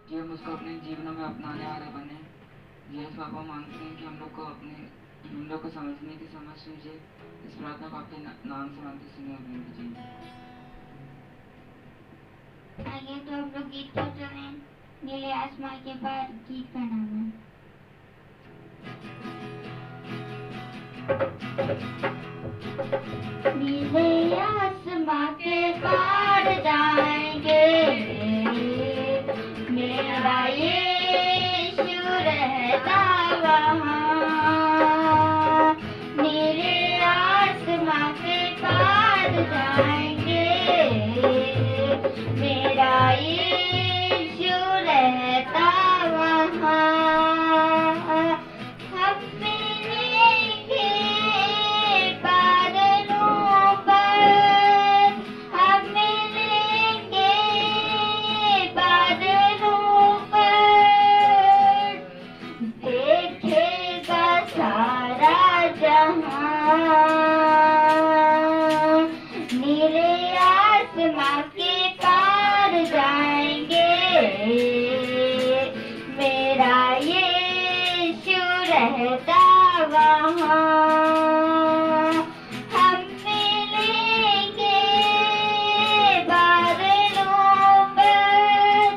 कि हम उसको अपने जीवनों में अपनाने वाले बने। यस पापा, मांगते हैं कि हम लोग को समझने की समझ दीजिए। इस प्रार्थना को आपके नाम से मांगते सुनिए और विनती कीजिए। आइए तो हम लोग गीत पर चलें। नीले आसमां के पार गीत का नाम है। नीले आसमां के पार जाएंगे, मेरा यीशु रहता वहाँ। नीले आसमां के पार जाएंगे, मेरा यीशु रहता वहाँ। हम मिलेंगे बादलों पर, हम मिलेंगे बादलों पर, देखेगा सारा जहां। नीले आसमां के पार जाएंगे, मेरा यीशु रहता वहाँ। हम मिलेंगे बादलों पर,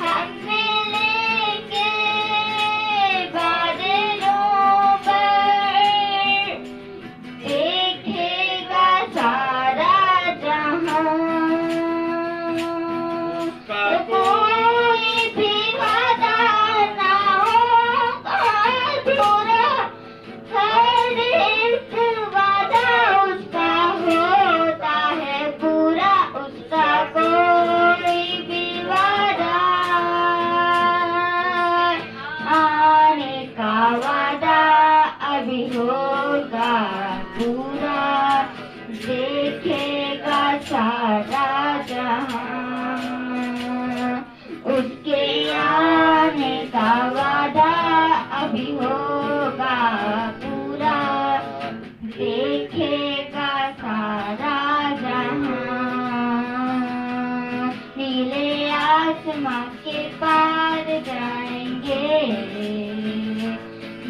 हम मिलेंगे बादलों पर, देखेगा सारा जहां। कोई भी वादा ना होगा अधूरा, हर एक वादा उसका होता है पूरा। उसका कोई भी वादा, आने का वादा अभी होगा पूरा, देखेगा सारा जहां। उसके आने का वादा अभी होगा पूरा, देखेगा सारा जहां। नीले आसमां के पार जाएंगे,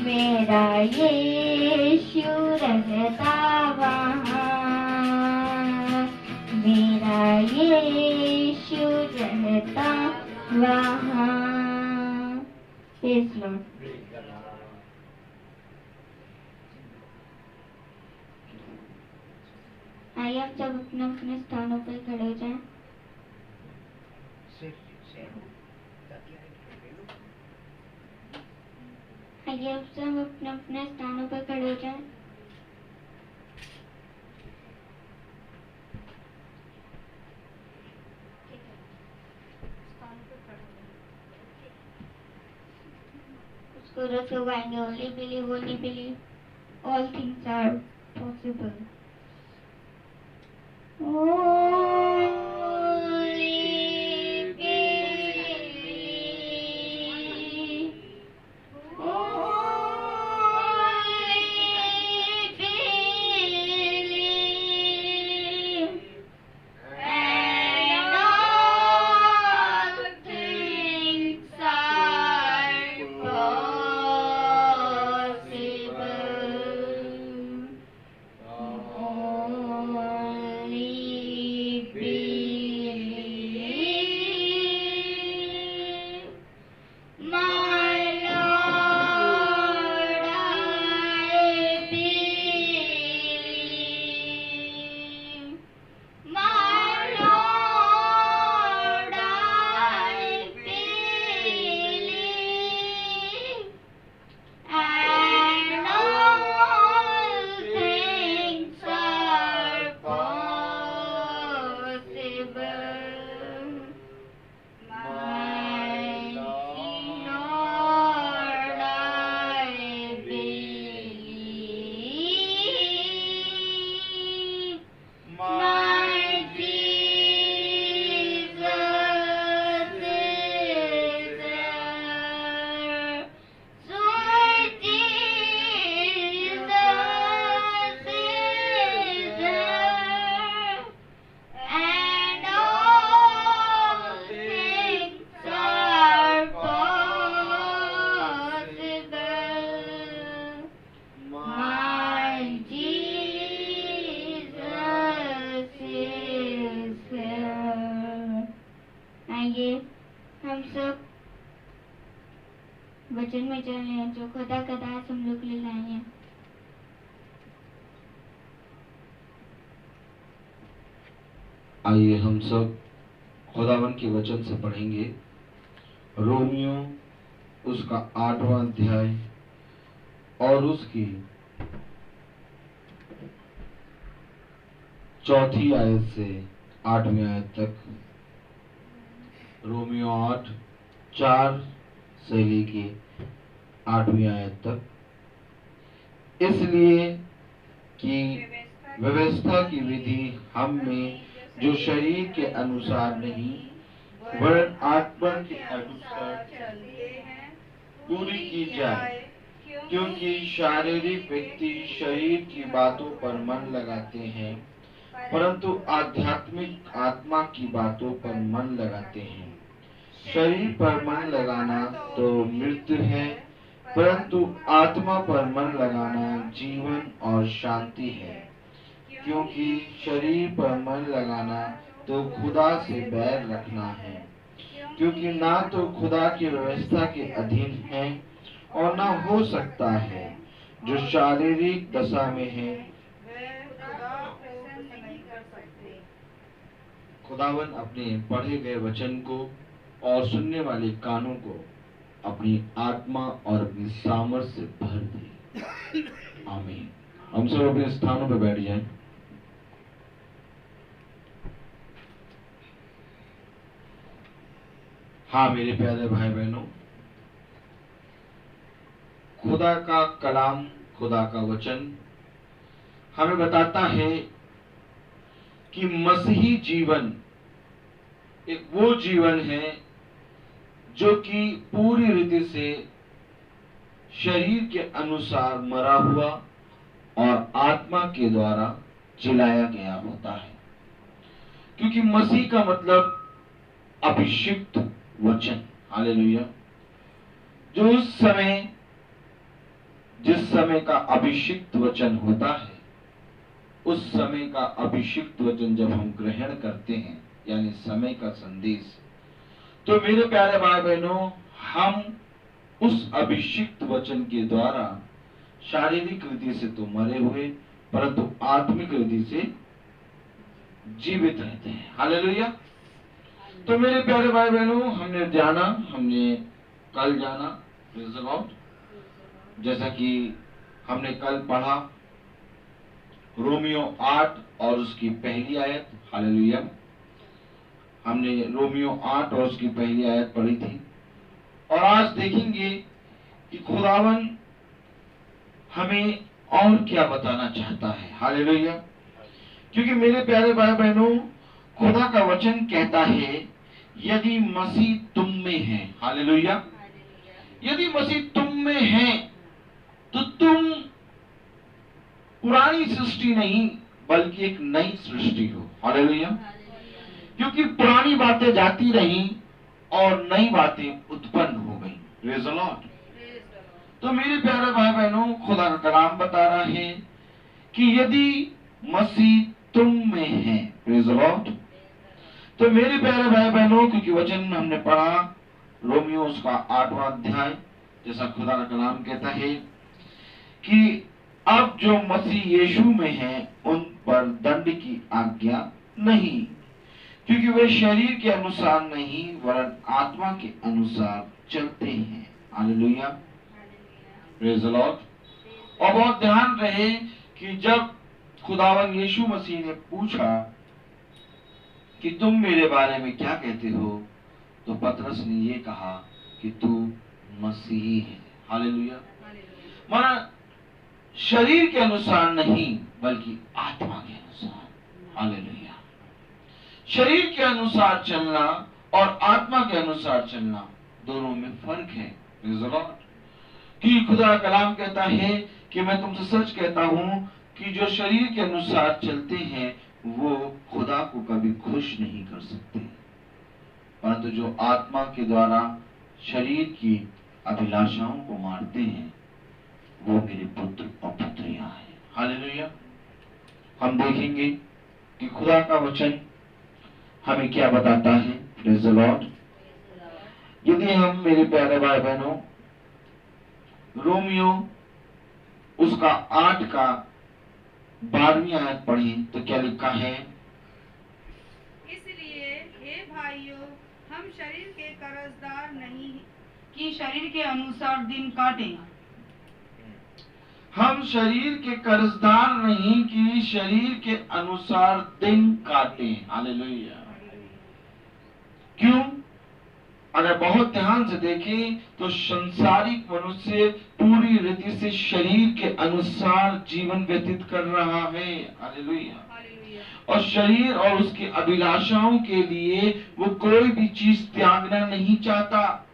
मेरा यीशु रहता वहाँ। मेरा यीशु रहता वहाँ। Praise Lord. आइए हम सब अपने अपने स्थानों पर खड़े हो जाएं। आइए हम सब अपने अपने स्थानों पर खड़े हो जाएं। उसको रसो गाएंगे। Only believe, only believe, all things are possible. Only believe, only believe, and all things are possible. Only हम सब वचन में चल रहे हैं जो खुदा का दास हम लोग के लिए लाए हैं। आइए हम सब खुदावन के वचन से पढ़ेंगे रोमियो उसका 8वां अध्याय और उसकी 4थी आयत से 8वीं आयत तक। रोमियो 8:4 से लेके 8वीं आयत तक। इसलिए कि व्यवस्था की विधि हम में जो शरीर के अनुसार नहीं वरन आत्मा के अनुसार पूरी की जाए, क्योंकि शारीरिक व्यक्ति शरीर की बातों पर मन लगाते हैं परंतु आध्यात्मिक आत्मा की बातों पर मन लगाते हैं। शरीर पर मन लगाना तो मृत्यु है परंतु आत्मा पर मन लगाना जीवन और शांति है, क्योंकि शरीर पर मन लगाना तो खुदा से बैर रखना है, क्योंकि ना तो खुदा की व्यवस्था के अधीन है और ना हो सकता है। जो शारीरिक दशा में है खुदावन अपने पढ़े गए वचन को और सुनने वाले कानों को अपनी आत्मा और अपनी सामर्थ से भर दे। आमीन। हम सब अपने स्थानों पर बैठ जाएं। हाँ मेरे प्यारे भाई बहनों, खुदा का कलाम, खुदा का वचन हमें बताता है कि मसीही जीवन एक वो जीवन है जो कि पूरी रीति से शरीर के अनुसार मरा हुआ और आत्मा के द्वारा जिलाया गया होता है, क्योंकि मसीह का मतलब अभिषिक्त वचन। हालेलुया। जो उस समय जिस समय का अभिषिक्त वचन होता है, उस समय का अभिषिक्त वचन जब हम ग्रहण करते हैं यानी समय का संदेश, तो मेरे प्यारे भाई बहनों, हम उस अभिषिक्त वचन के द्वारा शारीरिक रीति से तो मरे हुए परंतु आत्मिक रीति से जीवित रहते हैं। हालेलुया। तो मेरे प्यारे भाई बहनों, हमने कल जाना प्रेज़ द लॉर्ड, जैसा कि हमने कल पढ़ा रोमियो 8 और उसकी पहली आयत। हालेलुया। हमने रोमियो 8 और उसकी पहली आयत पढ़ी थी और आज देखेंगे कि खुदावन हमें और क्या बताना चाहता है। हालेलुया। क्योंकि मेरे प्यारे भाई बहनों, खुदा का वचन कहता है यदि मसीह तुम में है, हालेलुया, यदि मसीह तुम में है तो तुम पुरानी सृष्टि नहीं बल्कि एक नई सृष्टि हो। हालेलुया। क्योंकि पुरानी बातें जाती रहीं और नई बातें उत्पन्न हो गई। Praise the Lord. तो मेरे प्यारे भाई बहनों, खुदा का कलाम बता रहा है कि यदि मसीह तुम में है, प्रेज़ द लॉर्ड, तो मेरे प्यारे भाई बहनों, क्योंकि वचन हमने पढ़ा रोमियो उसका 8वां अध्याय, जैसा खुदा का कलाम कहता है कि अब जो मसीह यीशु में है उन पर दंड की आज्ञा नहीं, क्योंकि वे शरीर के अनुसार नहीं वरन आत्मा के अनुसार चलते हैं। हालेलुया। Praise the Lord. और बहुत ध्यान रहे कि जब खुदावन यीशु मसीह ने पूछा कि तुम मेरे बारे में क्या कहते हो, तो पतरस ने ये कहा कि तू मसीही है। हालेलुया। माना शरीर के अनुसार नहीं बल्कि आत्मा के अनुसार। हालेलुया। शरीर के अनुसार चलना और आत्मा के अनुसार चलना दोनों में फर्क है। Praise the Lord. कि खुदा कलाम कहता है कि मैं तुमसे सच कहता हूं कि जो शरीर के अनुसार चलते हैं वो खुदा को कभी खुश नहीं कर सकते, परंतु जो आत्मा के द्वारा शरीर की अभिलाषाओं को मारते हैं वो मेरे पुत्र और पुत्रियां हैं। हालेलुया। हम देखेंगे कि खुदा का वचन हमें क्या बताता है। Praise the Lord. यदि हम मेरे प्यारे भाई बहनों रोमियो उसका 8 का 12वीं आयत पढ़ें तो क्या लिखा है? इसलिए हे भाइयों, हम शरीर के कर्जदार नहीं कि शरीर के अनुसार दिन काटें। हम शरीर के कर्जदार नहीं कि शरीर के अनुसार दिन काटें। हालेलुया। क्यों? अगर बहुत ध्यान से देखें तो संसारिक मनुष्य पूरी रीति से शरीर के अनुसार जीवन व्यतीत कर रहा है। हालेलुया। और शरीर और उसकी अभिलाषाओं के लिए वो कोई भी चीज त्यागना नहीं चाहता।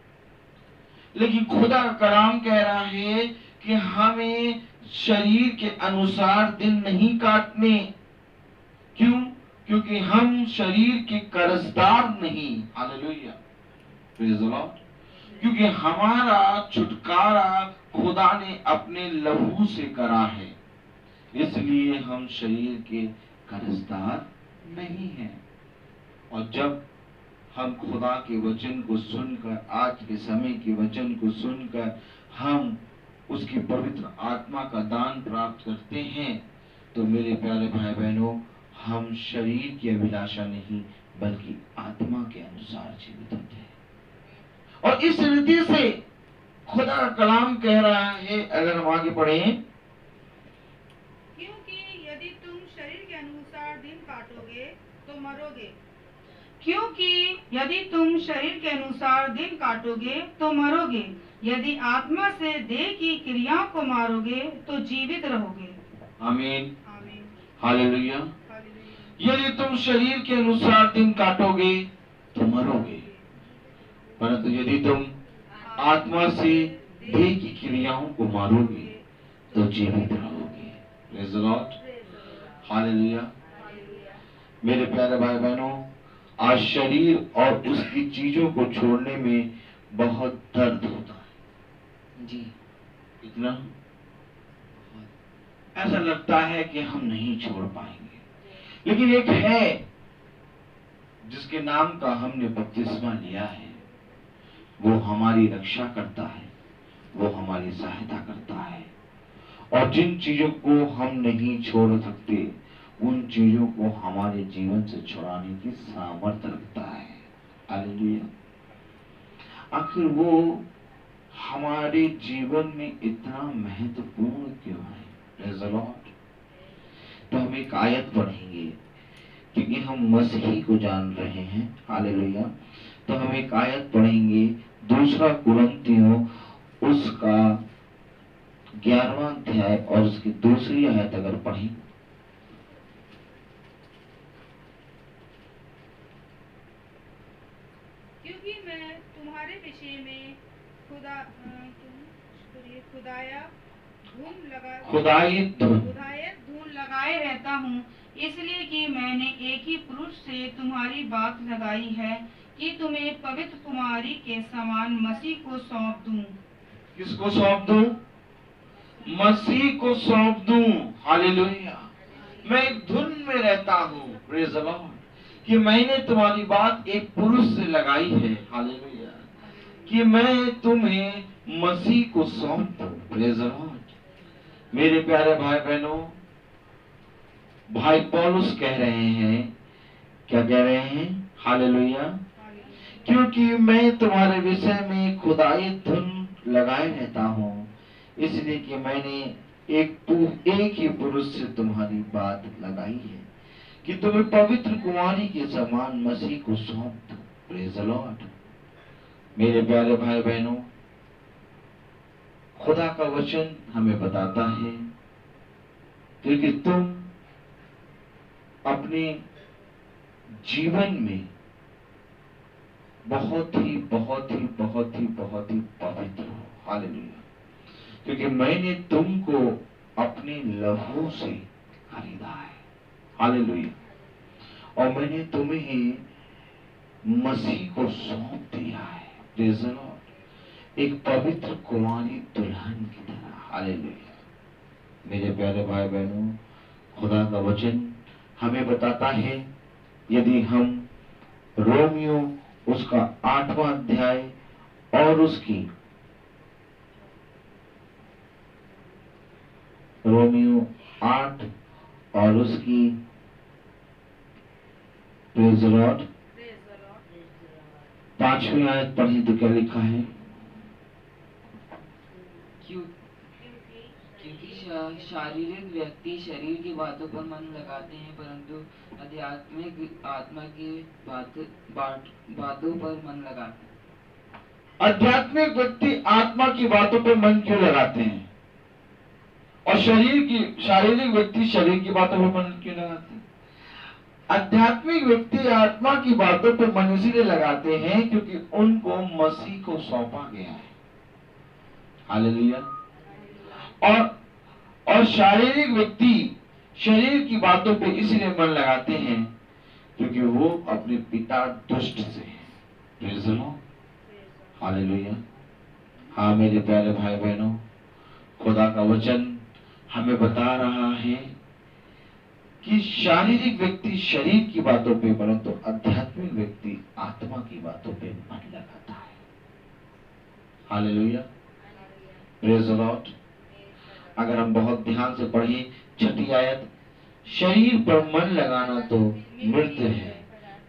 लेकिन खुदा का कलाम कह रहा है कि हमें शरीर के अनुसार दिन नहीं काटने। क्यों? क्योंकि हम शरीर के कर्जदार नहीं। हालेलुया। Praise the Lord. क्योंकि हमारा छुटकारा खुदा ने अपने लहू से करा है, इसलिए हम शरीर के कर्जदार नहीं हैं। और जब हम खुदा के वचन को सुनकर, आज के समय के वचन को सुनकर हम उसकी पवित्र आत्मा का दान प्राप्त करते हैं, तो मेरे प्यारे भाई बहनों, हम शरीर की अभिलाषा नहीं बल्कि आत्मा के अनुसार जीवित होते हैं। और इस रीति से खुदा का कलाम कह रहा है, अगर हम आगे पढ़ें, क्योंकि यदि तुम शरीर के अनुसार दिन काटोगे तो मरोगे। क्योंकि यदि तुम शरीर के अनुसार दिन काटोगे तो मरोगे, यदि आत्मा से देह की क्रियाओं को मारोगे तो जीवित रहोगे। आमीन। आमीन। हालेलुया। हालेलुया। यदि तुम शरीर के अनुसार दिन काटोगे तो मरोगे, परंतु यदि तुम आत्मा से देह की क्रियाओं को मारोगे तो जीवित रहोगे। Praise the Lord. हालेलुया। मेरे प्यारे भाई बहनों, आज शरीर और उसकी चीजों को छोड़ने में बहुत दर्द होता है जी। इतना ऐसा लगता है कि हम नहीं छोड़ पाएंगे। लेकिन एक है जिसके नाम का हमने बपतिस्मा लिया है, वो हमारी रक्षा करता है, वो हमारी सहायता करता है। और जिन चीजों को हम नहीं छोड़ सकते, उन चीजों को हमारे जीवन से छुड़ाने की सामर्थ्य रखता है। हालेलुया। आखिर वो हमारे जीवन में इतना महत्वपूर्ण क्यों है? Praise the Lord. तो हम एक आयत पढ़ेंगे, क्योंकि हम मसीही को जान रहे हैं। हालेलुया। तो हम एक आयत पढ़ेंगे, 2 कुरिन्थियों उसका 11वां अध्याय और उसकी 2री आयत अगर पढ़ें, क्योंकि मैं तुम्हारे विषय में खुदायत धूम लगाए रहता हूँ, इसलिए कि मैंने एक ही पुरुष से तुम्हारी बात लगाई है कि तुम्हें पवित्र कुमारी के समान मसीह को सौंप दूं। किसको सौंप दूं? मसीह को सौंप दूं। हालेलुया। मैं एक धुन में रहता हूँ, प्रेज़ द लॉर्ड, कि मैंने तुम्हारी बात एक पुरुष से लगाई है। हालेलुया। कि मैं तुम्हें मसीह को सौंप दूं। Praise the Lord. मेरे प्यारे भाई बहनों, भाई पौलुस कह रहे हैं, क्या कह रहे हैं? हालेलुया। क्योंकि मैं तुम्हारे विषय में खुदाई धुन लगाए रहता हूँ, इसलिए कि मैंने एक ही पुरुष से तुम्हारी बात लगाई है कि तुम्हें पवित्र कुमारी के समान मसीह को सौंप दो। Praise the Lord. मेरे प्यारे भाई बहनों, खुदा का वचन हमें बताता है, क्योंकि तुम अपने जीवन में बहुत ही पवित्र हो। हालेलुया। क्योंकि मैंने तुमको अपने लहू से खरीदा है। हालेलुया। और मैंने तुम्हें मसीह को सौंप दिया है। Praise the Lord. एक पवित्र कुमारी दुल्हन की तरह। हालेलुया। मेरे प्यारे भाई बहनों, खुदा का वचन हमें बताता है, यदि हम रोमियो उसका 8वां अध्याय और उसकी, रोमियो 8 और उसकी, प्रेज द लॉर्ड, 5वीं आयत पढ़ी तो क्या लिखा है? क्योंकि शारीरिक व्यक्ति शरीर की बातों पर मन लगाते हैं, परंतु आध्यात्मिक आत्मा की बातों पर मन लगाते हैं। आध्यात्मिक व्यक्ति आत्मा की बातों पर मन क्यों लगाते हैं? और शारीरिक व्यक्ति शरीर की बातों पर मन क्यों लगाते हैं? आध्यात्मिक व्यक्ति आत्मा की बातों पर मन इसीलिए लगाते हैं क्योंकि उनको मसीह को सौंपा गया है। हालेलुया। और शारीरिक व्यक्ति शरीर की बातों पे इसलिए मन लगाते हैं क्योंकि वो अपने पिता दुष्ट से है। Praise the Lord. हालेलुया। हाँ मेरे प्यारे भाई बहनों, खुदा का वचन हमें बता रहा है कि शारीरिक व्यक्ति शरीर की बातों पे, परंतु आध्यात्मिक व्यक्ति आत्मा की बातों पे मन लगाता है। हालेलुया। Praise the Lord. अगर हम बहुत ध्यान से पढ़ें 6ठी आयत, शरीर पर मन लगाना तो मृत्यु है,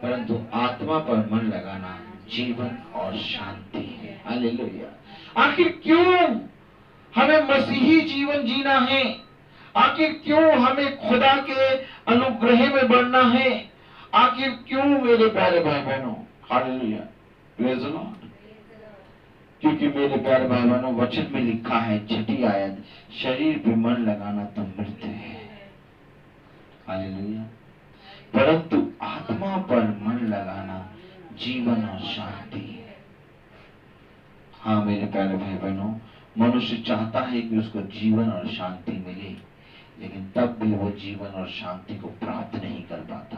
परंतु आत्मा पर मन लगाना जीवन और शांति है। हालेलुया। आखिर क्यों हमें मसीही जीवन जीना है? आखिर क्यों हमें खुदा के अनुग्रह में बढ़ना है? आखिर क्यों मेरे प्यारे भाई बहनों? हालेलुया। Praise the Lord. क्योंकि मेरे प्यारे भाई बहनों, वचन में लिखा है 6ठी आयत, शरीर पे मन लगाना तो मृत्यु है। हालेलुया। परंतु आत्मा पर मन लगाना जीवन और शांति है। हाँ मेरे प्यारे भाई बहनों, मनुष्य चाहता है कि उसको जीवन और शांति मिले, लेकिन तब भी वो जीवन और शांति को प्राप्त नहीं कर पाता।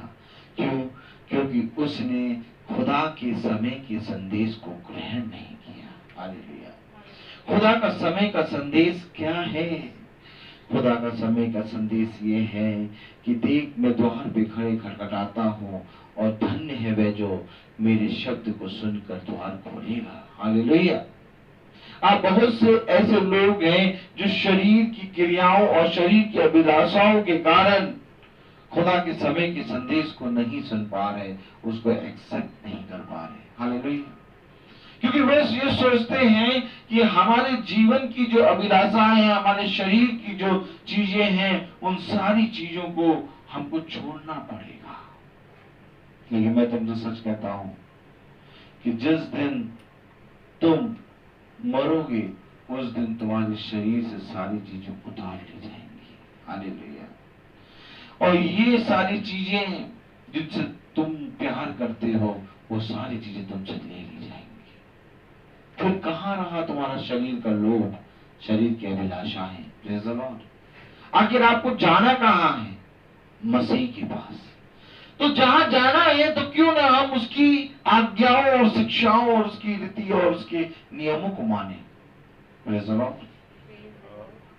क्यों? क्योंकि उसने खुदा के समय के संदेश को ग्रहण नहीं किया। हालेलुया। खुदा का समय का संदेश क्या है? खुदा का समय का संदेश ये है कि देख, मैं द्वार पे खड़े खटखटाता हूँ और धन्य है वह जो मेरे शब्द को सुनकर द्वार खोलेगा। हालेलुया। आप बहुत से ऐसे लोग हैं जो शरीर की क्रियाओं और शरीर की अभिलाषाओं के कारण खुदा के समय के संदेश को नहीं सुन पा रहे, उसको एक्सेप्ट नहीं कर पा रहे। हालेलुया। क्योंकि वे ये सोचते हैं कि हमारे जीवन की जो अभिलाषाएं हैं, हमारे शरीर की जो चीजें हैं, उन सारी चीजों को हमको छोड़ना पड़ेगा। लेकिन मैं तुमसे सच कहता हूं कि जिस दिन तुम मरोगे, उस दिन तुम्हारे शरीर से सारी चीजें उतार ली जाएंगी। हालेलुया। और ये सारी चीजें जिनसे तुम प्यार करते हो, वो सारी चीजें तुमसे ले ली जाएंगी। फिर कहाँ रहा तुम्हारा शरीर का लोभ, शरीर की अभिलाषाएं? Praise the Lord. आखिर आपको जाना कहाँ है? मसीह के पास। तो जहां जाना है तो क्यों ना हम उसकी आज्ञाओं और शिक्षाओं और उसकी रीति और उसके नियमों को माने। Praise the Lord.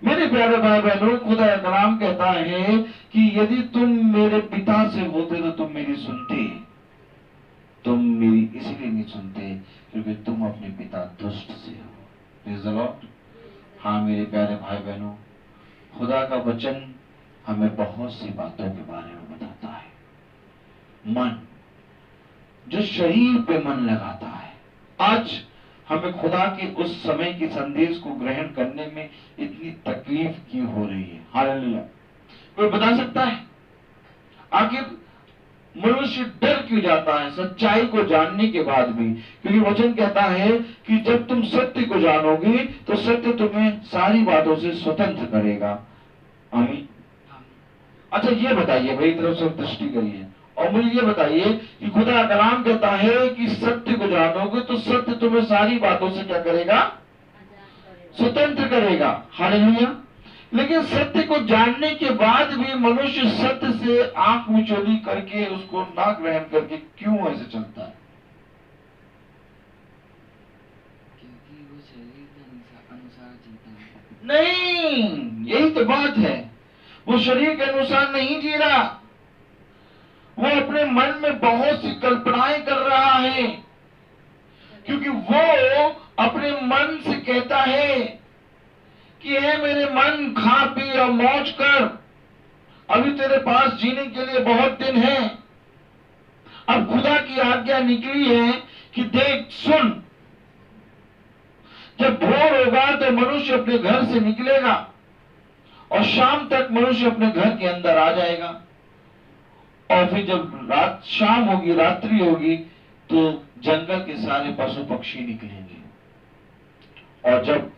मेरे प्यारे भाई बहनों, खुदा कलाम कहता है कि यदि तुम मेरे पिता से होते तो तुम मेरी सुनते। तुम मेरी इसलिए नहीं सुनते क्योंकि तुम अपने पिता दुष्ट से हो। Praise the Lord. हाँ मेरे प्यारे भाई बहनों, खुदा का वचन हमें बहुत सी बातों के बारे में बताता है। मन, जो शरीर पे मन लगाता है। आज हमें खुदा के उस समय के संदेश को ग्रहण करने में इतनी तकलीफ क्यों हो रही है? हालेलुया। कोई बता सकता है आखिर मनुष्य डर क्यों जाता है सच्चाई को जानने के बाद भी? क्योंकि वचन कहता है कि जब तुम सत्य को जानोगे तो सत्य तुम्हें सारी बातों से स्वतंत्र करेगा। आमीन। अच्छा ये बताइए, मेरी तरफ से दृष्टि करिए और मुझे ये बताइए कि खुदा का कलाम कहता है कि सत्य को जानोगे तो सत्य तुम्हें सारी बातों से क्या करेगा? स्वतंत्र करेगा। हालेलुया। लेकिन सत्य को जानने के बाद भी मनुष्य सत्य से आंख मिचौली करके उसको ना ग्रहण करके क्यों ऐसे चलता है? क्योंकि वो शरीर के अनुसार जीता है। नहीं, यही तो बात है। वो शरीर के अनुसार नहीं जी रहा, वो अपने मन में बहुत सी कल्पनाएं कर रहा है, क्योंकि वो अपने मन से कहता है कि हे मेरे मन, खा पी और मौज कर, अभी तेरे पास जीने के लिए बहुत दिन है। अब खुदा की आज्ञा निकली है कि देख सुन, जब भोर होगा तो मनुष्य अपने घर से निकलेगा और शाम तक मनुष्य अपने घर के अंदर आ जाएगा, और फिर जब शाम होगी, रात्रि होगी, तो जंगल के सारे पशु पक्षी निकलेंगे, और जब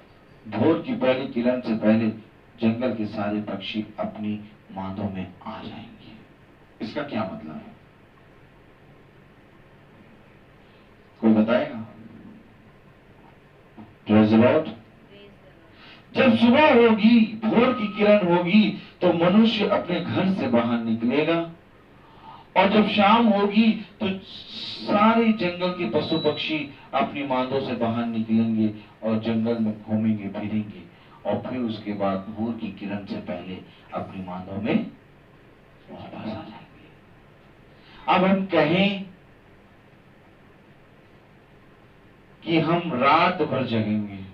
भोर की पहली किरण से पहले जंगल के सारे पक्षी अपनी मादों में आ जाएंगे। इसका क्या मतलब है? कोई बताएगा? Praise the Lord. जब सुबह होगी, भोर की किरण होगी, तो मनुष्य अपने घर से बाहर निकलेगा, और जब शाम होगी तो सारे जंगल के पशु पक्षी अपनी मादों से बाहर निकलेंगे और जंगल में घूमेंगे फिरेंगे, और फिर उसके बाद भोर की किरण से पहले अपनी मादों में वापस आ जाएंगे। अब हम कहें कि हम रात भर जगेंगे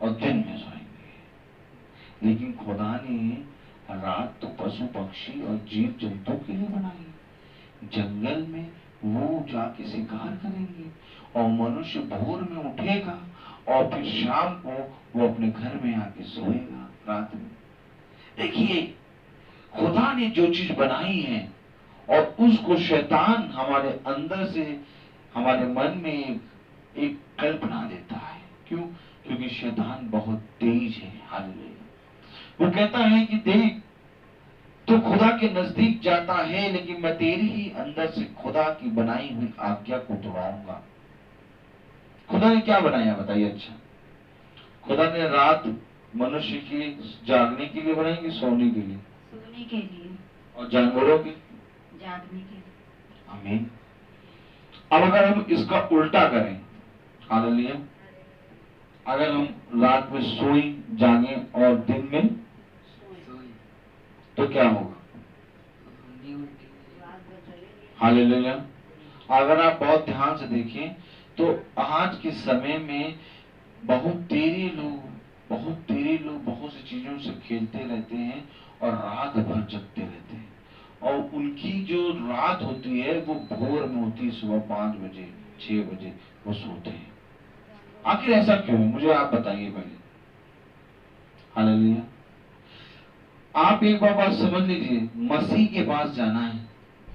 और दिन में सोएंगे, लेकिन खुदा ने रात तो पशु पक्षी और जीव जंतु के लिए बनाई। जंगल में वो जाके शिकार करेंगे, और मनुष्य भोर में उठेगा और फिर शाम को वो अपने घर में आके सोएगा रात में। देखिए, खुदा ने जो चीज बनाई है और उसको शैतान हमारे अंदर से हमारे मन में एक कल्पना देता है। क्यों? क्योंकि शैतान बहुत तेज है। हालेलुया। वो कहता है कि देख, तो खुदा के नजदीक जाता है, लेकिन मैं तेरे ही अंदर से खुदा की बनाई हुई आज्ञा को तोड़ाऊंगा। खुदा ने क्या बनाया बताइए? अच्छा, खुदा ने रात मनुष्य के जागने के लिए बनाई कि सोने के लिए? सोने के लिए। और जानवरों के? जागने के लिए। आमीन। अब अगर हम इसका उल्टा करें, हालेलुया, अगर हम रात में सोई जागे और दिन में तो क्या होगा? हालेलुया। अगर आप बहुत ध्यान से देखें तो आज के समय में बहुत तेरे लोग बहुत सी चीजों से खेलते रहते हैं और रात भर जगते रहते हैं, और उनकी जो रात होती है वो भोर में होती है, सुबह 5 बजे 6 बजे वो सोते हैं। आखिर ऐसा क्यों है? मुझे आप बताइए पहले। हालेलुया। आप एक बार बात समझ लीजिए, मसीह के पास जाना है।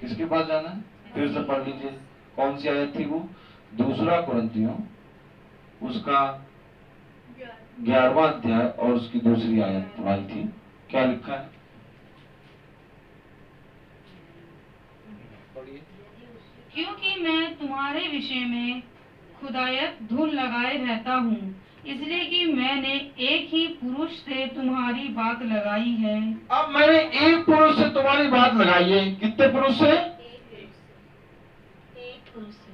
किसके पास जाना है? फिर से पढ़ लीजिए, कौन सी आयत थी वो? 2 कुरिन्थियों उसका 11वां अध्याय और उसकी दूसरी आयत पढ़ाई थी। क्या लिखा है? क्योंकि मैं तुम्हारे विषय में खुदायत धुन लगाए रहता हूँ, इसलिए कि मैंने एक ही पुरुष से तुम्हारी बात लगाई है। अब मैंने एक पुरुष से तुम्हारी बात लगाई है। कितने पुरुष से? एक पुरुष से।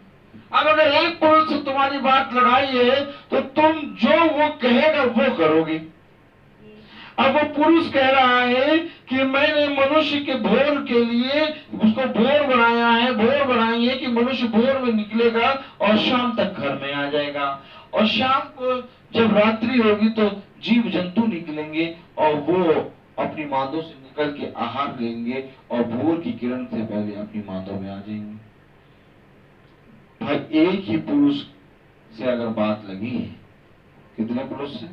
अब अगर एक पुरुष से तुम्हारी बात लगाई है तो तुम जो वो कहेगा वो करोगे। अब वो पुरुष कह रहा है कि मैंने मनुष्य के भोर के लिए उसको भोर बनाया है, भोर बनाई है कि मनुष्य भोर में निकलेगा और शाम तक घर में आ जाएगा, और शाम को जब रात्रि होगी तो जीव जंतु निकलेंगे और वो अपनी मादों से निकल के आहार लेंगे और भोर की किरण से पहले अपनी मादों में आ जाएंगे। भाई, एक ही पुरुष से अगर बात लगी है, कितने पुरुष से?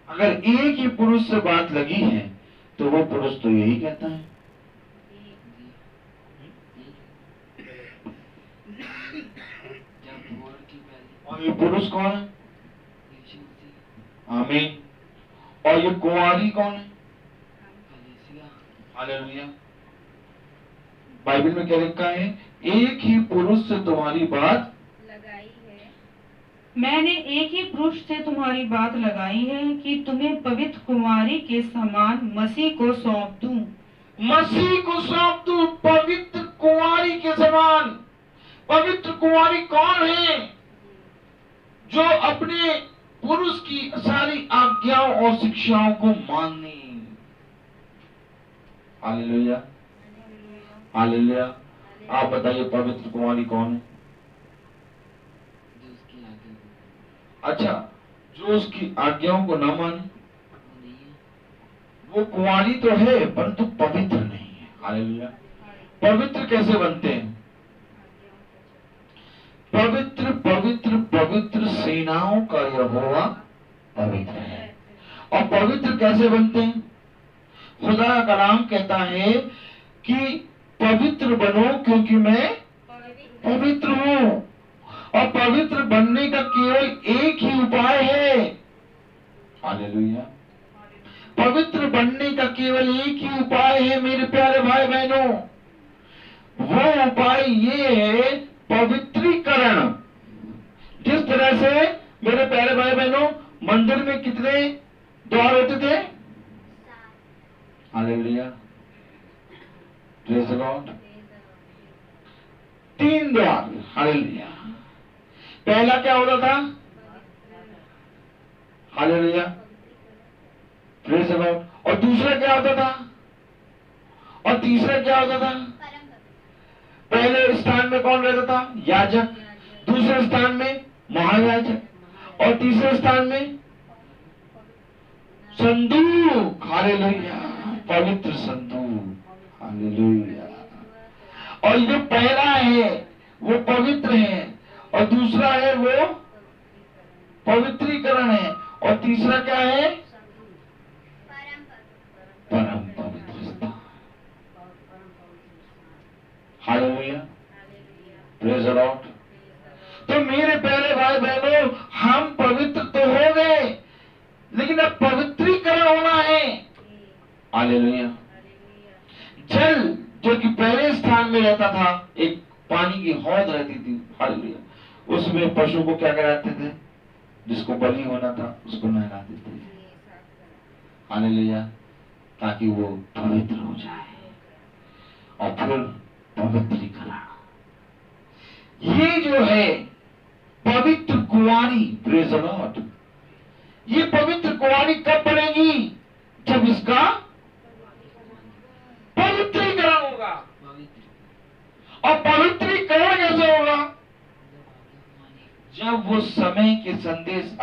अगर एक ही पुरुष से बात लगी है तो वो पुरुष तो यही कहता है। और ये पुरुष कौन है? आमीन। और ये कुंवारी कौन है? हालेलुया। बाइबल में क्या लिखा है? एक ही पुरुष से तुम्हारी बात लगाई है। मैंने एक ही पुरुष से तुम्हारी बात लगाई है कि तुम्हें पवित्र कुमारी के समान मसीह को सौंप दूं। मसीह को सौंप दूं, पवित्र कुंवारी के समान। पवित्र कुंवारी कौन है? जो अपने पुरुष की सारी आज्ञाओं और शिक्षाओं को मानने। Hallelujah, hallelujah. आप बताइए, पवित्र कुंवारी कौन है? उसकी आज्ञा को अच्छा, जो उसकी आज्ञाओं को न माने वो नहीं है। वो कुंवारी तो है परंतु पवित्र नहीं है। हालेलुया। पवित्र कैसे बनते हैं? पवित्र पवित्र पवित्र सेनाओं का यहोवा पवित्र है। और पवित्र कैसे बनते हैं? खुदा का कलाम कहता है कि पवित्र बनो क्योंकि मैं पवित्र हूं। और पवित्र बनने का केवल एक ही उपाय है। हालेलुया। पवित्र बनने का केवल एक ही उपाय है मेरे प्यारे भाई बहनों। वो उपाय ये है पवित्रीकरण। जिस तरह से मेरे प्यारे भाई बहनों मंदिर में कितने द्वार होते थे? Hallelujah, praise the Lord. 3 द्वार। हालेलुया। पहला क्या होता था? Hallelujah, praise the Lord. और दूसरा क्या होता था? और तीसरा क्या होता था? पहले स्थान में कौन रहता था? याजक। दूसरे स्थान में महायाजक। और तीसरे स्थान में संदूक। हालेलुया, पवित्र संदूक। हालेलुया। और जो पहला है वो पवित्र है, और दूसरा है वो पवित्रीकरण है, और तीसरा क्या है? परम पवित्र स्थान। Hallelujah, praise the Lord. तो मेरे प्यारे भाई बहनों हम पवित्र तो हो गए, लेकिन अब पवित्रीकरण होना है। हालेलुया। जल जो कि पहले स्थान में रहता था, एक पानी की हौद रहती थी। हालेलुया। उसमें पशु को क्या कराते थे? जिसको बलि होना था उसको नहलाते थे। हालेलुया, ताकि वो पवित्र हो जाए। और फिर पवित्रीकरण, ये जो है पवित्र कुंवारी, प्रेज़ द लॉर्ड, ये पवित्र कुंवारी कब बनेगी? जब इसका पवित्रीकरण होगा। और पवित्रीकरण कैसे होगा? जब वो समय के संदेश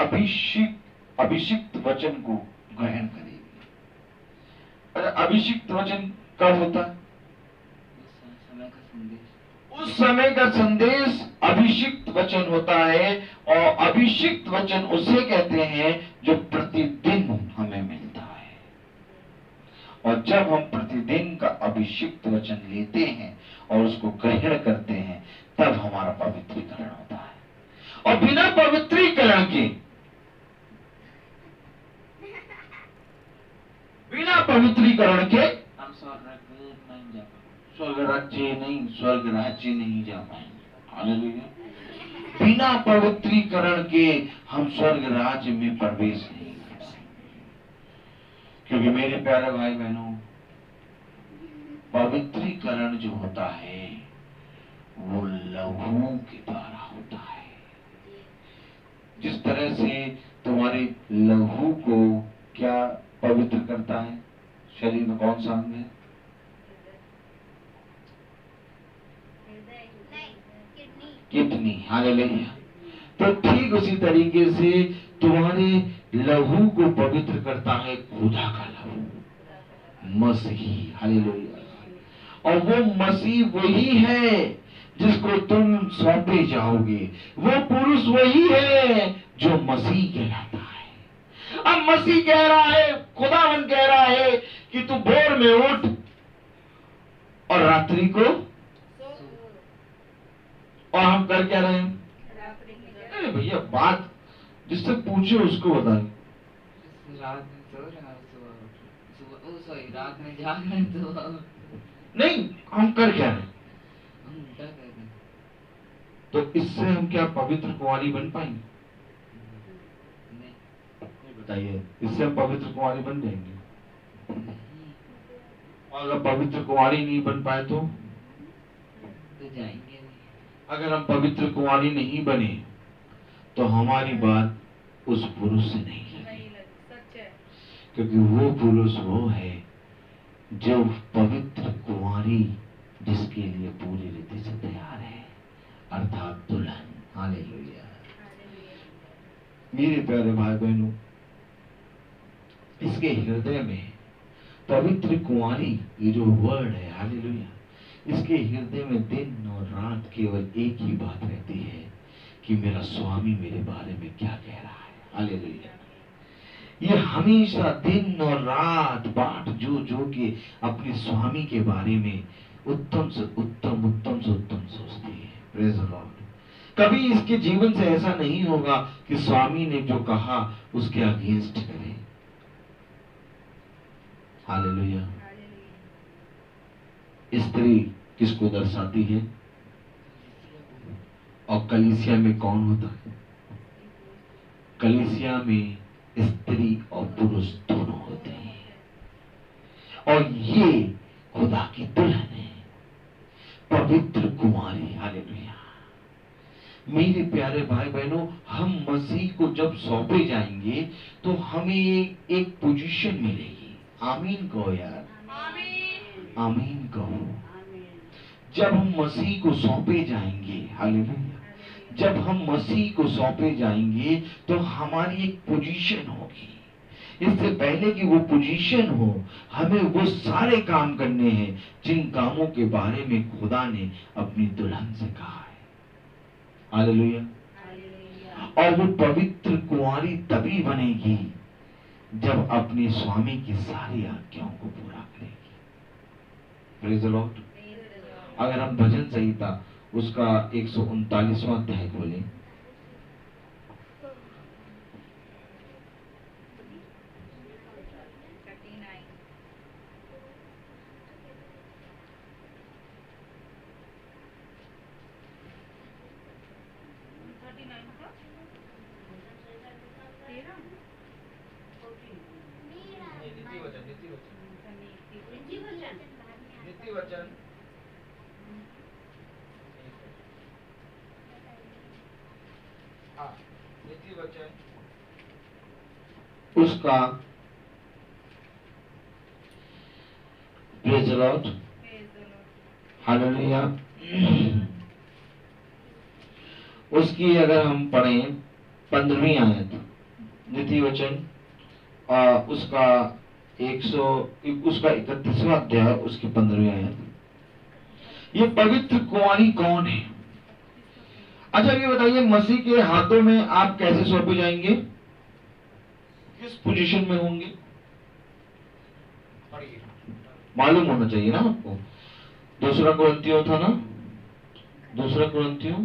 अभिषिक्त वचन को ग्रहण करेगी। अरे अभिषिक्त वचन कब होता है? समय का संदेश, उस समय का संदेश अभिषिक्त वचन होता है। और अभिषिक्त वचन उसे कहते हैं जो प्रतिदिन हमें मिलता है। और जब हम प्रतिदिन का अभिषिक्त वचन लेते हैं और उसको ग्रहण करते हैं, तब हमारा पवित्रीकरण होता है। और बिना पवित्रीकरण के, बिना पवित्रीकरण के हम स्वर्ग नहीं जा पाएंगे। स्वर्ग राज्य नहीं जा पाएंगे। हालेलुया। बिना पवित्रीकरण के हम स्वर्ग राज्य में प्रवेश नहीं कर पाएंगे। क्योंकि मेरे प्यारे भाई बहनों पवित्रीकरण जो होता है वो लहू के द्वारा होता है। जिस तरह से तुम्हारे लहू को क्या पवित्र करता है? शरीर में कौन सा अंग है? किडनी। हालेलुया। तो ठीक उसी तरीके से तुम्हारे लहू को पवित्र करता है खुदा का लहू, मसीह। हालेलुया। और वो मसीह वही है जिसको तुम सौंपे जाओगे। वो पुरुष वही है जो मसीह कहलाता है। अब मसीह कह रहा है, खुदावन कह रहा है कि तू भोर में उठ और रात्रि को, और हम कर क्या रहे हैं? अरे भैया बात जिससे पूछे उसको बताएं। रात में सो रहे हैं, रात में जाग रहे हैं, सुबह नहीं, हम कर क्या रहे हैं? हम उल्टा कर रहे हैं। तो इससे हम क्या पवित्र कुंवारी बन पाएंगे? नहीं, बताइए, इससे हम पवित्र कुंवारी बन जाएंगे? नहीं, और अगर पवित्र कुंवारी नहीं बन पाए तो जाएंगे नहीं। अगर हम पवित्र कुंवारी नहीं बने तो हमारी बात उस पुरुष से नहीं लगी। क्योंकि वो पुरुष वो है जो पवित्र कुंवारी जिसके लिए पूरी रीति से तैयार है, अर्थात दुल्हन। हालेलुया। मेरे प्यारे भाई बहनों, इसके हृदय में पवित्र कुंवारी, ये जो वर्ड है, हालेलुया, इसके हृदय में दिन और रात केवल एक ही बात रहती है कि मेरा स्वामी मेरे बारे में क्या कह रहा है। हालेलुया। ये हमेशा दिन और रात बाट जो के अपने स्वामी के बारे में उत्तम से उत्तम, उत्तम से उत्तम सोचती है। Praise the Lord. कभी इसके जीवन से ऐसा नहीं होगा कि स्वामी ने जो कहा उसके अगेंस्ट करे। हालेलुया। स्त्री किसको दर्शाती है? और कलीसिया में कौन होता है? कलीसिया में स्त्री और पुरुष दोनों होते हैं, और ये खुदा की दुल्हन है, पवित्र कुंवारी। हालेलुया। मेरे प्यारे भाई बहनों, हम मसीह को जब सौंपे जाएंगे तो हमें एक पोजीशन मिलेगी। आमीन कहो यार, आमीन कहो। जब हम मसीह को सौंपे जाएंगे, हालेलुया, जब हम मसीह को सौंपे जाएंगे तो हमारी एक पोजीशन होगी। इससे पहले कि वो पोजीशन हो, हमें वो सारे काम करने हैं जिन कामों के बारे में खुदा ने अपनी दुल्हन से कहा है। हालेलुया। और वो पवित्र कुंवारी तभी बनेगी जब अपने स्वामी की सारी आज्ञाओं को पूरा करेगी। Praise the Lord. अगर हम भजन संहिता उसका 139वां अध्याय खोलें, उसका प्रेज द लॉर्ड, हालेलुया, उसकी अगर हम पढ़ें 15वीं आयत, नीति वचन, उसका 31वां अध्याय, उसकी 15वीं आयत। ये पवित्र कुंवारी कौन है? अच्छा ये बताइए, मसीह के हाथों में आप कैसे सौंपे जाएंगे? किस पोजीशन में होंगे? मालूम होना चाहिए ना आपको। दूसरा कुरिन्थियों था ना, दूसरा कुरिन्थियों,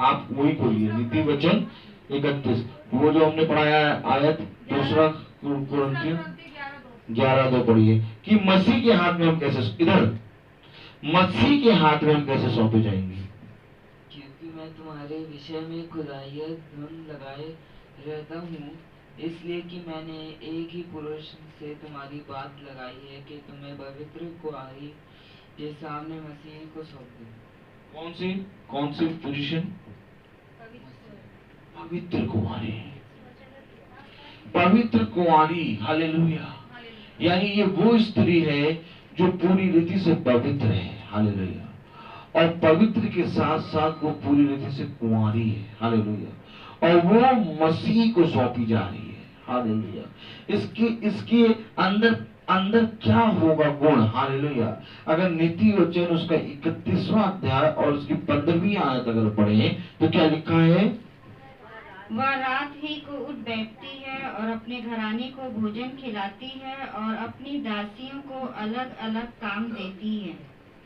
आप वही खोलिए, नीति वचन 31, वो जो हमने पढ़ाया आयत, दूसरा कुरिन्थियों 11:2 पढ़िए कि मसीह के हाथ में हम कैसे, इधर मसीह के हाथ में हम कैसे सौंपे जाएंगे? क्योंकि मैं तुम्हारे विषय में खुदाइयत धुन लगाए रहता हूँ, इसलिए कि मैंने एक ही पुरुष से तुम्हारी बात लगाई है कि तुम्हें पवित्र कुंवारी के सामने मसीह को सौंप दे। कौन सी पोजीशन? पवित्र कुंवारी, पवित्र कुंवारी। हालेलुया। यानी ये वो स्त्री है जो पूरी रीति से पवित्र है। हालेलुया। और पवित्र के साथ साथ वो पूरी रीति से कुंवारी है। हालेलुया। और वो मसीह को सौंपी जा रही है। हालेलुया। इसके अंदर क्या होगा गुण? हालेलुया। अगर नीति वचन उसका 31वां अध्याय और उसकी 15वीं आयत अगर पढ़े तो क्या लिखा है? वह रात ही को उठ बैठती है और अपने घराने को भोजन खिलाती है और अपनी दासियों को अलग अलग काम देती है।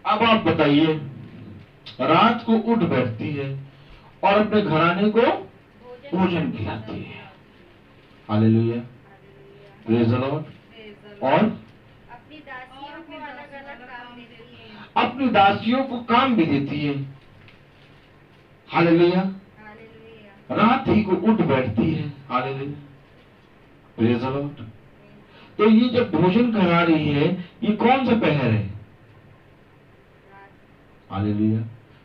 अब आप बताइए, रात को उठ बैठती है और अपने घराने को भोजन खिलाती है। Hallelujah, praise the Lord. और अपनी दासियों को अलग अलग काम देती है, अपनी दासियों को काम भी देती है। हालेलुया। रात ही को उठ बैठती है। Hallelujah, praise the Lord. तो ये जब भोजन करा रही है, ये कौन सा पहर है? हालेलुया।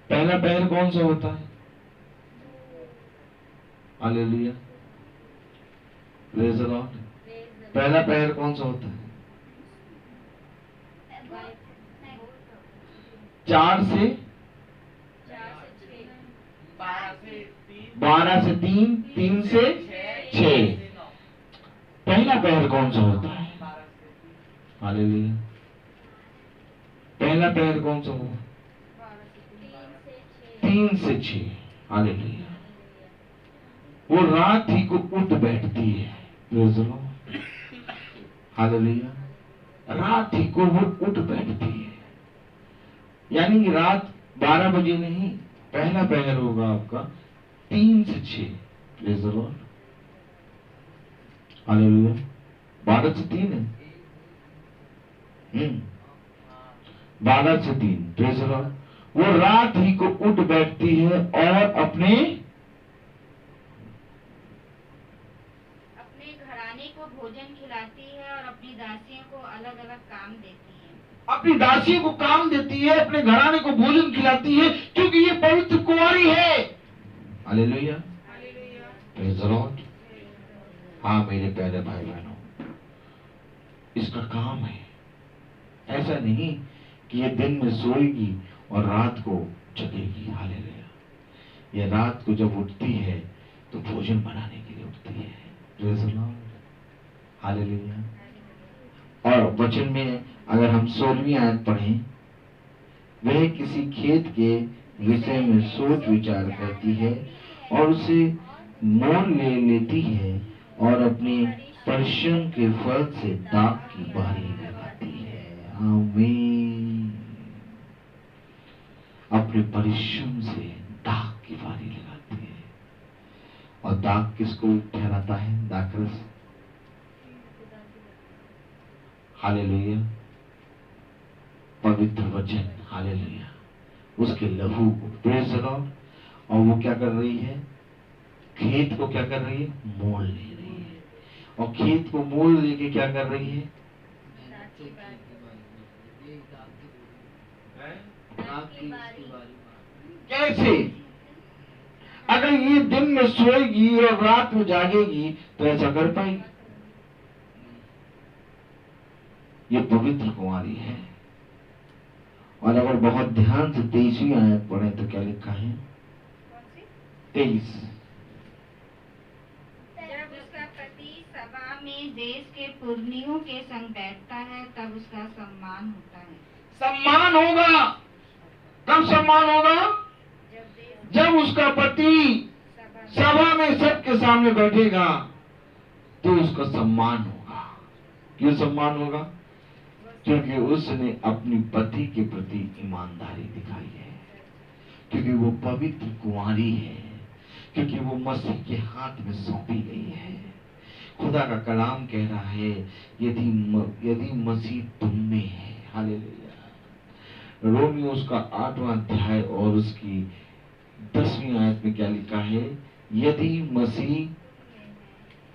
पहला पहर कौन सा होता है? Hallelujah, praise the Lord. पहला पहर कौन सा होता है? 4 से 12 से 3, 3 से 6। पहला पहर कौन सा होता है? हालेलुया। पहला पहर कौन सा होगा? 3 से 6। हालेलुया। वो रात ही को उठ बैठती है। Praise the Lord. हालेलुया। रात ही को वो उठ बैठती है, यानी रात 12 बजे नहीं, पहला पहर होगा आपका 3 से 6। Praise the Lord. हालेलुया। 12 से 3 है। 12 से 3। Praise the Lord. वो रात ही को उठ बैठती है और अपने घराने को भोजन खिलाती है और अपनी दासियों को अलग अलग काम देती है। अपनी दासियों को काम देती है, अपने घराने को भोजन खिलाती है, क्योंकि ये पवित्र कुंवारी है। हालेलुया। Praise the Lord. हाँ मेरे प्यारे भाई बहनों, इसका काम है। ऐसा नहीं कि ये दिन में सोएगी और रात को जगेगी। हालेलुया। ये रात को जब उठती है तो भोजन बनाने के लिए उठती है। Praise the Lord. हालेलुया। और वचन में अगर हम 16वीं आयत पढ़ें, वह किसी खेत के विषय में सोच विचार करती है और उसे मोल ले लेती है और अपने परिश्रम के फल से दाख की बारी लगाती है। आमीन। अपने परिश्रम से दाख की बारी लगाती है। और दाख किसको ठहराता है? दाखरस। हालेलुया। पवित्र वचन। हालेलुया। उसके लहू को। Praise the Lord. और वो क्या कर रही है? खेत को क्या कर रही है? मोल ले रही है। और खेत को मोल लेके क्या कर रही है? कैसे? अगर ये दिन में सोएगी और रात में जागेगी तो ऐसा कर पाएगी? ये पवित्र कुंवारी है। और अगर बहुत ध्यान से 23वीं आयत पढ़े तो क्या लिखा है? 23। जब उसका पति सभा में देश के पुरनियों के संग बैठता है तब उसका सम्मान होता है। सम्मान होगा। कब सम्मान होगा? जब उसका पति सभा में सबके सामने बैठेगा तो उसका सम्मान होगा। क्यों सम्मान होगा? क्योंकि उसने अपनी पति के प्रति ईमानदारी दिखाई है, क्योंकि वो पवित्र कुंवारी है, क्योंकि वो मसीह के हाथ में सौंपी गई है। खुदा का कलाम कह रहा है, यदि मसीह तुम में है। हालेलुया। रोमियो उसका 8वां अध्याय और उसकी 10वीं आयत में क्या लिखा है? यदि मसीह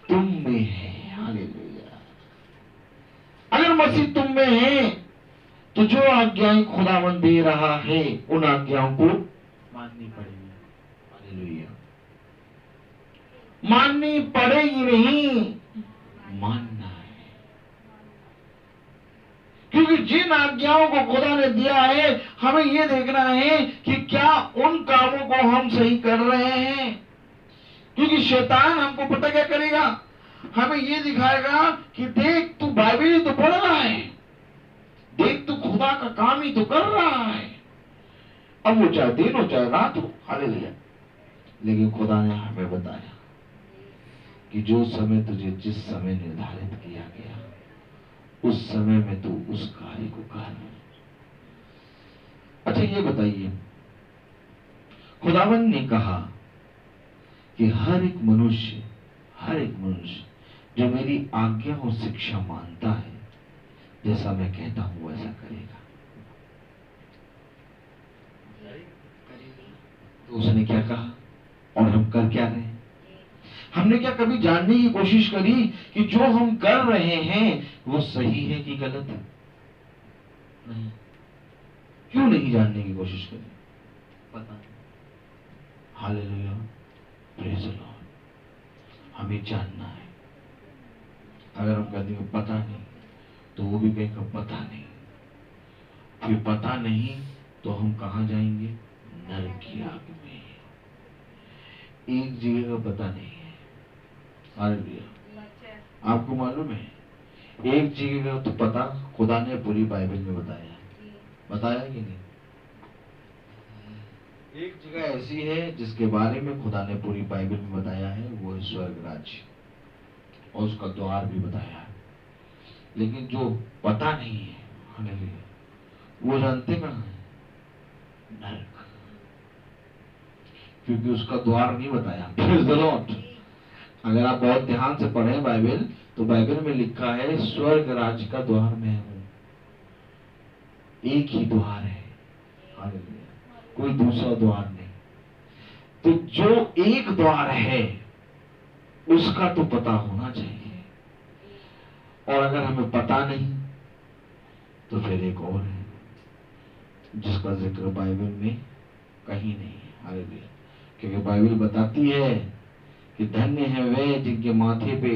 तुम में है। हालेलुया। अगर मसीह तुम में है तो जो आज्ञाएं खुदावंद दे रहा है उन आज्ञाओं को माननी पड़ेगी। हालेलुया। माननी पड़ेगी नहीं, मानना है। क्योंकि जिन आज्ञाओं को खुदा ने दिया है हमें यह देखना है कि क्या उन कामों को हम सही कर रहे हैं। क्योंकि शैतान हमको पता क्या करेगा? हमें ये दिखाएगा कि देख तू बाइबल ही तो पढ़ रहा है, देख तू खुदा का काम ही तो कर रहा है, अब वो चाहे दिन हो चाहे रात हो। हालेलुया। लेकिन खुदा ने हमें बताया कि जो समय तुझे जिस समय निर्धारित किया गया उस समय में तू उस कार्य को कर। अच्छा ये बताइए, खुदावन ने कहा कि हर एक मनुष्य जो मेरी आज्ञा और शिक्षा मानता है, जैसा मैं कहता हूं वैसा करेगा। तो उसने क्या कहा और हम कर क्या रहे हैं? हमने क्या कभी जानने की कोशिश करी कि जो हम कर रहे हैं वो सही है कि गलत है? नहीं। क्यों नहीं जानने की कोशिश करी? पता नहीं। हालेलुया। Praise the Lord. हमें जानना है। अगर हम कहते हैं पता नहीं तो वो भी कहेगा पता नहीं। फिर पता नहीं तो हम कहां जाएंगे? नरक की आग में। एक जगह का पता नहीं है, हालेलुया। आपको मालूम है एक जगह का तो पता खुदा ने पूरी बाइबल में बताया कि नहीं? एक जगह ऐसी है जिसके बारे में खुदा ने पूरी बाइबल में बताया है, वो है स्वर्ग राज्य, और उसका द्वार भी बताया है। लेकिन जो पता नहीं है, हालेलुया, वो जानते कहाँ है? नरक, क्योंकि उसका द्वार नहीं बताया। Praise the Lord। अगर आप बहुत ध्यान से पढ़ें बाइबल, तो बाइबल में लिखा है स्वर्ग राज्य का द्वार मैं हूं। एक ही द्वार है, हालेलुया, कोई दूसरा द्वार नहीं। तो जो एक द्वार है उसका तो पता होना चाहिए, और अगर हमें पता नहीं तो फिर एक और है जिसका जिक्र बाइबल में कहीं नहीं है, हालेलुया। क्योंकि बाइबल बताती है कि धन्य है वे जिनके माथे पे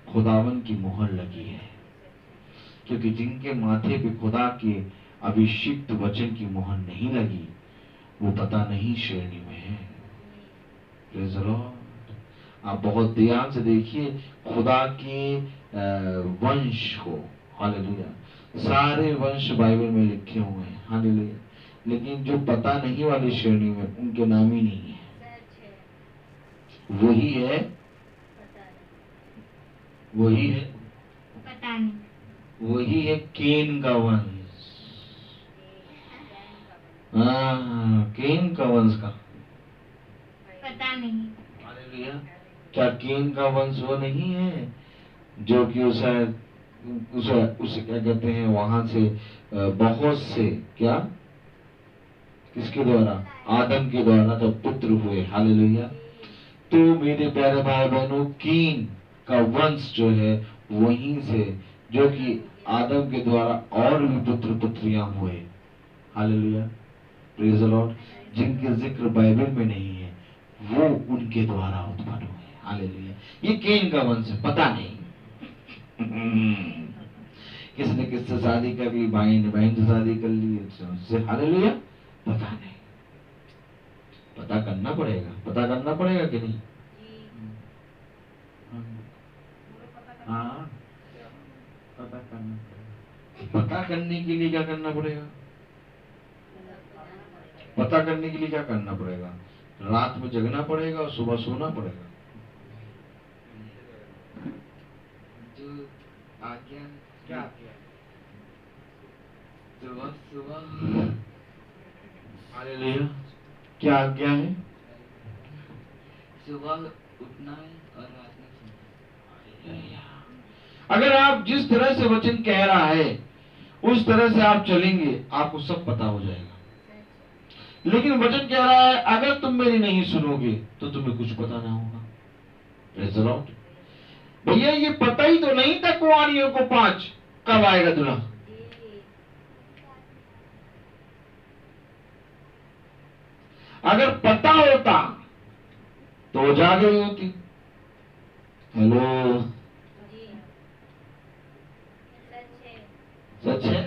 खुदावन की मोहर लगी है, क्योंकि जिनके माथे पे खुदा के अभिषिक्त वचन की मोहर नहीं लगी, वो पता नहीं श्रेणी में है। Praise the Lord। आप बहुत ध्यान से देखिए खुदा के वंश को, हालेलुया, सारे वंश बाइबल में लिखे हुए हैं, हालेलुया, लेकिन जो पता नहीं वाली श्रेणी में उनके नाम ही नहीं है। वही है पता नहीं, वही है केन का वंश। केन का वंश का पता नहीं। हालेलुया। क्या केन का वंश वो नहीं है जो कि उसे क्या कहते हैं, वहां से बहुत से, क्या, किसके द्वारा? आदम के द्वारा जब पुत्र हुए, हालेलुया। तो मेरे प्यारे भाई बहनों, कीन का वंश जो है वहीं से, जो कि आदम के द्वारा और भी पुत्र पुत्रियां हुए, हालेलुया, प्रेज द लॉर्ड, जिनके जिक्र बाइबल में नहीं है, वो उनके द्वारा उत्पन्न हुए, हालेलुया। ये केन का वंश है, पता नहीं किसने किससे शादी कर ली, भाई ने बहन से शादी कर ली, उससे, हालेलुया, पता नहीं। पता करना पड़ेगा कि नहीं? हाँ, पता करना पड़ेगा। पता करने के लिए क्या करना पड़ेगा? पता करने के लिए क्या करना पड़ेगा? रात में जगना पड़ेगा और सुबह सोना पड़ेगा। जो आज्ञा, क्या आज्ञा? सुबह हालेलुया, क्या आज्ञा है? सुबह उठना है और रात में सोना है। अगर आप जिस तरह से वचन कह रहा है उस तरह से आप चलेंगे, आपको सब पता हो जाएगा। लेकिन वचन कह रहा है अगर तुम मेरी नहीं सुनोगे तो तुम्हें कुछ पता ना होगा। Praise the Lord। भैया ये पता ही तो नहीं था कुंवारियों को 5 कब आएगा दूल्हा। अगर पता होता तो वो जा गई होती। हेलो, सच है।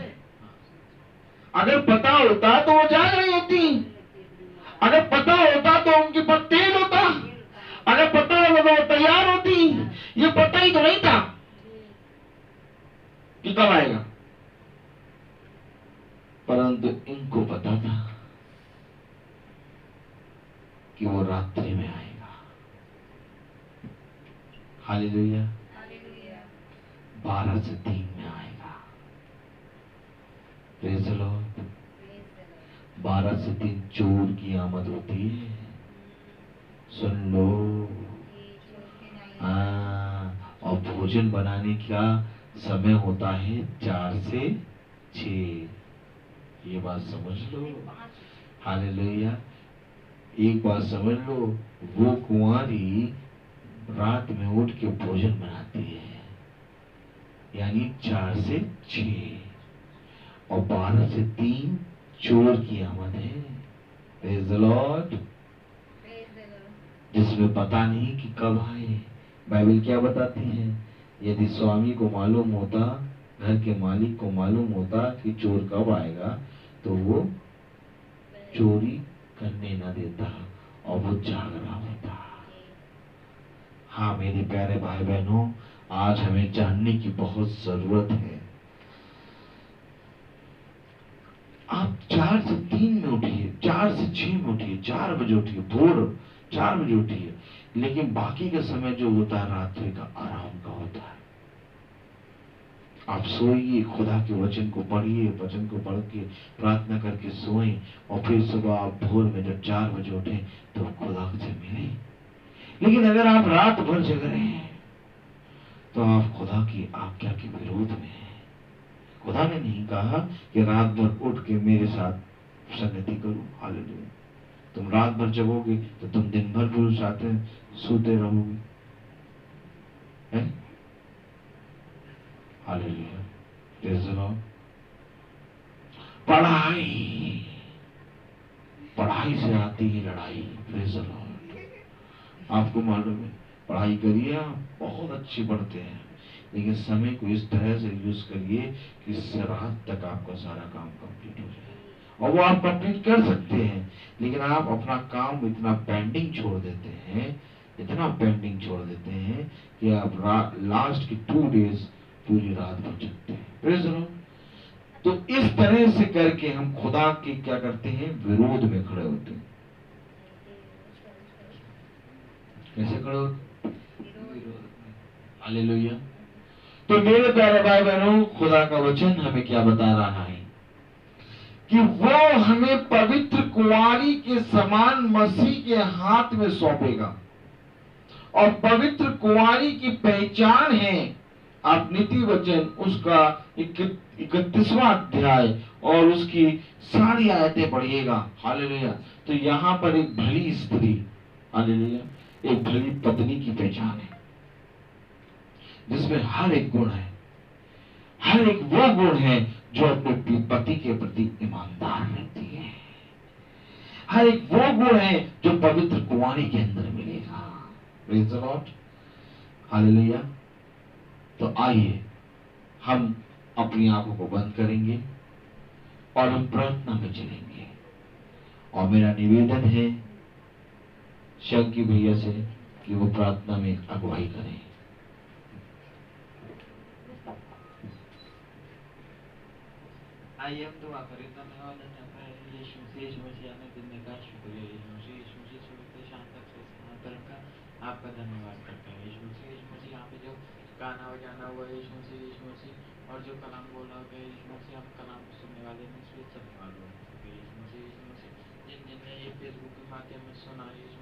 अगर पता होता तो वो जाग रही होती। अगर पता होता तो उनके पास तेल होता। अगर पता होता तो वो तैयार होती। ये पता ही तो नहीं था कि कब आएगा, परंतु इनको पता था कि वो रात्रि में आएगा। हालेलुया। 12 से 3 में आएगा। Praise the Lord. 12 से 3 चोर की आमद होती है। सुन लो। और भोजन बनाने का समय होता है 4 से 6। ये बात समझ लो। हालेलुया। एक बात समझ लो, वो कुंवारी रात में उठ के भोजन बनाती है, यानी 4 से 6, और 12 से 3 चोर की आमद है। Praise the Lord. जिसमें पता नहीं कि कब आए। बाइबल क्या बताती है? यदि स्वामी को मालूम होता, घर के मालिक को मालूम होता कि चोर कब आएगा, तो वो चोरी करने न देता और वो जाग रहा होता। हाँ मेरे प्यारे भाई बहनों, आज हमें जानने की बहुत जरूरत है। आप 4 से 3 में उठिए, 4 से 6 में उठिए, 4 बजे उठिए, भोर 4 बजे उठिए, लेकिन बाकी का समय जो होता है रात्रि का आराम का होता है। आप सोइए, खुदा के वचन को पढ़िए, वचन को पढ़ के प्रार्थना करके सोएं, और फिर सुबह आप भोर में जब 4 बजे उठें तो खुदा से मिलें। लेकिन अगर आप रात भर जग रहे हैं तो आप खुदा की आज्ञा के विरोध में हैं। खुदा ने नहीं कहा कि रात भर उठ के मेरे साथ संगति करो। हालेलुया। तुम रात भर जगोगे तो तुम दिन भर भी उस साथ सोते रहोगे। हालेलुया। Praise the Lord. पढ़ाई से आती है लड़ाई। Praise the Lord. आपको मालूम है, पढ़ाई करिए, आप बहुत अच्छी पढ़ते हैं, लेकिन समय को इस तरह से यूज करिए कि रात तक आपका सारा काम कंप्लीट हो जाए। और वो आप कंप्लीट कर सकते हैं, लेकिन आप अपना काम इतना पेंडिंग छोड़ देते हैं, इतना पेंडिंग छोड़ देते हैं कि आप लास्ट की 2 डेज पूरी रात भर जगते हैं। Praise the Lord. तो इस तरह से करके हम खुदा के क्या करते हैं, विरोध में खड़े होते हैं। कैसे खड़े होते? हालेलुया। तो मेरे प्यारे भाई बहनों, खुदा का वचन हमें क्या बता रहा है कि वो हमें पवित्र कुंवारी के समान मसीह के हाथ में सौंपेगा। और पवित्र कुंवारी की पहचान है, आप नीति वचन उसका 31वां अध्याय और उसकी सारी आयतें पढ़िएगा। हालेलुया। तो यहां पर एक भली स्त्री, हालेलुया, एक भली पत्नी की पहचान है जिसमें हर एक गुण है, हर एक वो गुण है जो अपने पति के प्रति ईमानदार रहती है। हर एक वो गुण है जो पवित्र कुंवारी के अंदर मिलेगा। Praise the Lord. हालेलुया। तो आइए हम अपनी आंखों को बंद करेंगे और हम प्रार्थना में चलेंगे। और मेरा निवेदन है शंकी भैया से कि वो प्रार्थना में अगुवाई करें। आइए हम दुआ करें। धन्यवाद यीशु मसीह ने दिन का शुक्रिया यीशु मसीह सुबह शाम तक से तरफ का आपका धन्यवाद करते हैं। यीशु मसीह यहाँ पे जो गाना बजाना हुआ यीशु मसीह और जो कलाम बोला गया यीशु मसीह, हम कलाम को सुनने वाले नहीं सुनने वाले यीशु मसीह जिन जिनने ये फेसबुक के माध्यम में सुना यीशु